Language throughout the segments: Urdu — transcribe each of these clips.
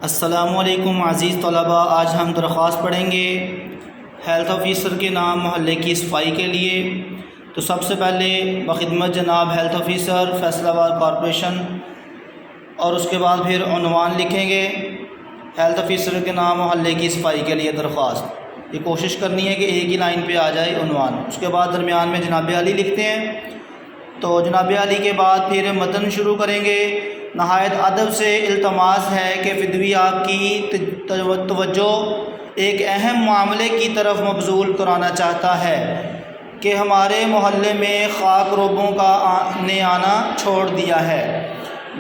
السلام علیکم عزیز طلباء، آج ہم درخواست پڑھیں گے ہیلتھ آفیسر کے نام محلے کی صفائی کے لیے۔ تو سب سے پہلے بخدمت جناب ہیلتھ آفیسر فیصل آباد کارپوریشن، اور اس کے بعد پھر عنوان لکھیں گے ہیلتھ آفیسر کے نام محلے کی صفائی کے لیے درخواست۔ یہ کوشش کرنی ہے کہ ایک ہی لائن پہ آ جائے عنوان۔ اس کے بعد درمیان میں جناب علی لکھتے ہیں۔ تو جناب علی کے بعد پھر متن شروع کریں گے۔ نہایت ادب سے التماس ہے کہ فدوی آپ کی توجہ ایک اہم معاملے کی طرف مبذول کرانا چاہتا ہے کہ ہمارے محلے میں خاک روبوں کا آنا چھوڑ دیا ہے۔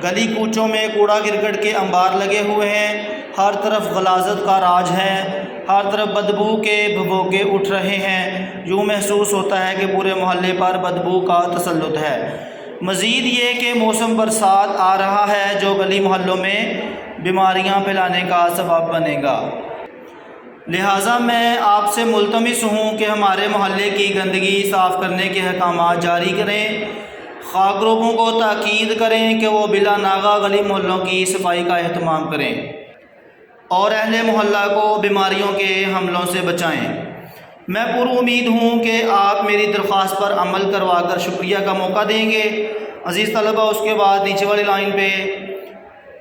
گلی کوچوں میں کوڑا کرکٹ کے انبار لگے ہوئے ہیں، ہر طرف غلاظت کا راج ہے، ہر طرف بدبو کے بھگوکے اٹھ رہے ہیں۔ یوں محسوس ہوتا ہے کہ پورے محلے پر بدبو کا تسلط ہے۔ مزید یہ کہ موسم برسات آ رہا ہے جو گلی محلوں میں بیماریاں پھیلانے کا سبب بنے گا۔ لہٰذا میں آپ سے ملتمس ہوں کہ ہمارے محلے کی گندگی صاف کرنے کے احکامات جاری کریں۔ خاکروبوں کو تاکید کریں کہ وہ بلا ناغہ گلی محلوں کی صفائی کا اہتمام کریں اور اہل محلہ کو بیماریوں کے حملوں سے بچائیں۔ میں پر امید ہوں کہ آپ میری درخواست پر عمل کروا کر شکریہ کا موقع دیں گے۔ عزیز طلباء، اس کے بعد نیچے والی لائن پہ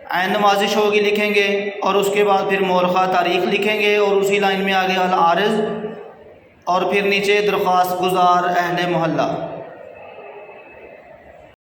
عین نوازش ہوگی لکھیں گے، اور اس کے بعد پھر مورخہ تاریخ لکھیں گے، اور اسی لائن میں آگے العارض، اور پھر نیچے درخواست گزار اہل محلہ۔